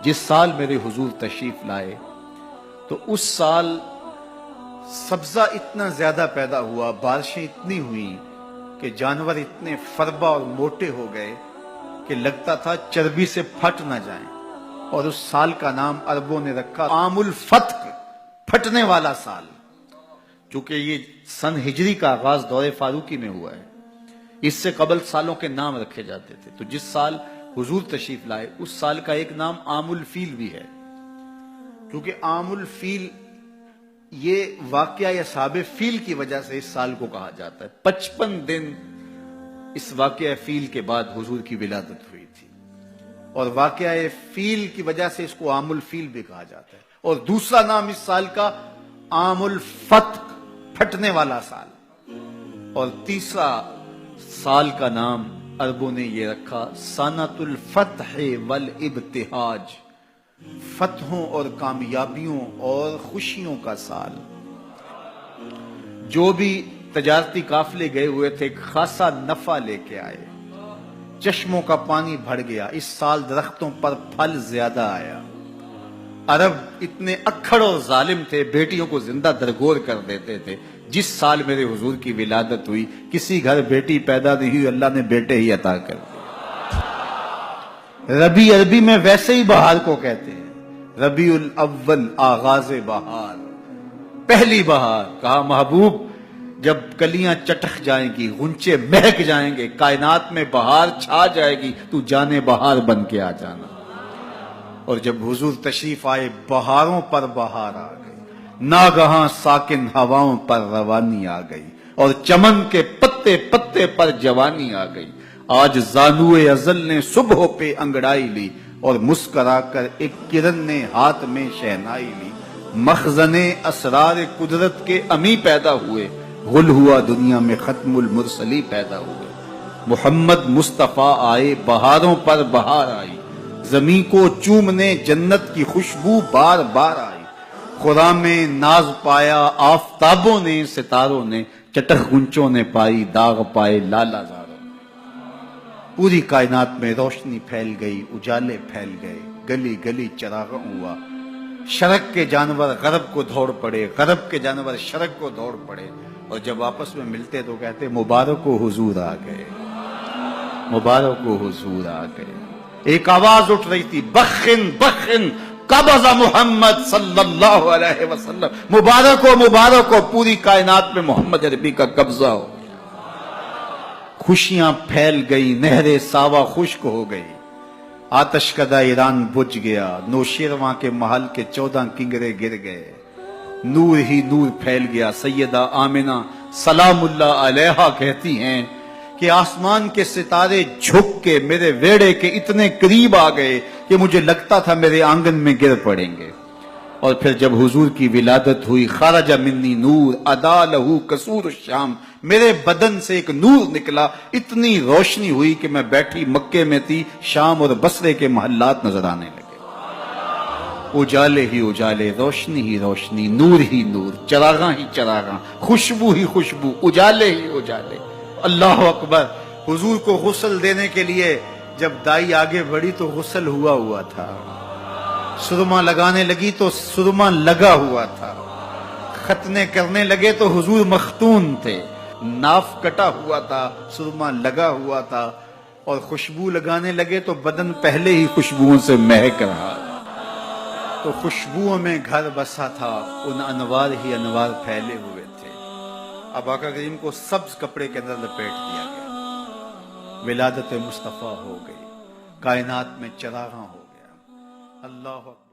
جس سال میرے حضور تشریف لائے تو اس سال سبزہ اتنا زیادہ پیدا ہوا، بارشیں اتنی ہوئیں کہ جانور اتنے فربا اور موٹے ہو گئے کہ لگتا تھا چربی سے پھٹ نہ جائیں، اور اس سال کا نام عربوں نے رکھا عام الفتق، پھٹنے والا سال، چونکہ یہ سن ہجری کا آغاز دور فاروقی میں ہوا ہے۔ اس سے قبل سالوں کے نام رکھے جاتے تھے، تو جس سال حضور تشریف لائے اس سال کا ایک نام عام الفیل بھی ہے، کیونکہ عام الفیل یہ واقعہ اصحاب فیل کی وجہ سے اس سال کو کہا جاتا ہے۔ 55 دن اس واقعہ فیل کے بعد حضور کی ولادت ہوئی تھی، اور واقعہ فیل کی وجہ سے اس کو عام الفیل بھی کہا جاتا ہے۔ اور دوسرا نام اس سال کا عام الفتق، پھٹنے والا سال، اور تیسرا سال کا نام عربوں نے یہ رکھا سنۃ الفتح والابتہاج، فتحوں اور کامیابیوں اور خوشیوں کا سال۔ جو بھی تجارتی قافلے گئے ہوئے تھے خاصا نفع لے کے آئے، چشموں کا پانی بڑھ گیا، اس سال درختوں پر پھل زیادہ آیا۔ عرب اتنے اکھڑ اور ظالم تھے، بیٹیوں کو زندہ درگور کر دیتے تھے۔ جس سال میرے حضور کی ولادت ہوئی کسی گھر بیٹی پیدا نہیں ہوئی، اللہ نے بیٹے ہی عطا کر دیے۔ ربیع عربی میں ویسے ہی بہار کو کہتے ہیں، ربیع الاول آغاز بہار، پہلی بہار۔ کہا محبوب جب کلیاں چٹک جائیں گی، غنچے مہک جائیں گے، کائنات میں بہار چھا جائے گی، تو جانے بہار بن کے آ جانا۔ اور جب حضور تشریف آئے بہاروں پر بہار آ گئی، ناگہاں ساکن ہواؤں پر روانی آ گئی، اور چمن کے پتے پتے پر جوانی آ گئی۔ آج زانوئے ازل نے صبح پہ انگڑائی لی، اور مسکرا کر ایک کرن نے ہاتھ میں شہنائی لی۔ مخزن اسرار قدرت کے امی پیدا ہوئے، غل ہوا دنیا میں ختم المرسلی پیدا ہوئے۔ محمد مصطفیٰ آئے، بہاروں پر بہار آئی، زمین کو چومنے جنت کی خوشبو بار بار آئی۔ خرام میں ناز پایا آفتابوں نے، ستاروں نے، چٹخ گنچوں نے پائی، داغ پائے لالا زاروں۔ پوری کائنات میں روشنی پھیل گئی، اجالے پھیل گئے، گلی گلی چراغاں ہوا۔ شرق کے جانور غرب کو دوڑ پڑے، غرب کے جانور شرق کو دوڑ پڑے، اور جب آپس میں ملتے تو کہتے مبارک ہو حضور آ گئے، مبارک ہو حضور آ گئے۔ ایک آواز اٹھ رہی تھی، بخن بخن قبض محمد صلی اللہ علیہ وسلم، مبارک ہو پوری کائنات میں محمد عربی کا قبضہ ہو۔ خوشیاں پھیل گئی، نہر ساوا خشک ہو گئی، آتش کدہ ایران بجھ گیا، نوشیرواں کے محل کے 14 کنگرے گر گئے، نور ہی نور پھیل گیا۔ سیدہ آمنہ سلام اللہ علیہا کہتی ہیں کہ آسمان کے ستارے جھک کے میرے ویڑے کے اتنے قریب آ گئے کہ مجھے لگتا تھا میرے آنگن میں گر پڑیں گے۔ اور پھر جب حضور کی ولادت ہوئی، خرج منی نور ادا لہو قصور الشام، میرے بدن سے ایک نور نکلا، اتنی روشنی ہوئی کہ میں بیٹھی مکے میں تھی، شام اور بصرے کے محلات نظر آنے لگے۔ اجالے ہی اجالے، روشنی ہی روشنی، نور ہی نور، چراغاں ہی چراغاں، خوشبو ہی خوشبو، اجالے ہی اجالے۔ اللہ اکبر۔ حضور کو غسل دینے کے لیے جب دائی آگے بڑھی تو غسل ہوا تھا، سرما لگانے لگی تو سرما لگا ہوا تھا، ختنے کرنے لگے تو حضور مختون تھے، ناف کٹا ہوا تھا، سرما لگا ہوا تھا، اور خوشبو لگانے لگے تو بدن پہلے ہی خوشبوؤں سے مہک رہا، تو خوشبوؤں میں گھر بسا تھا، ان انوار ہی انوار پھیلے ہوئے تھے۔ اب آقا کریم کو سبز کپڑے کے اندر لپیٹ دیا گیا، ولادت مصطفیٰ ہو گئی، کائنات میں چراغاں ہو گیا۔ اللہ اکبر۔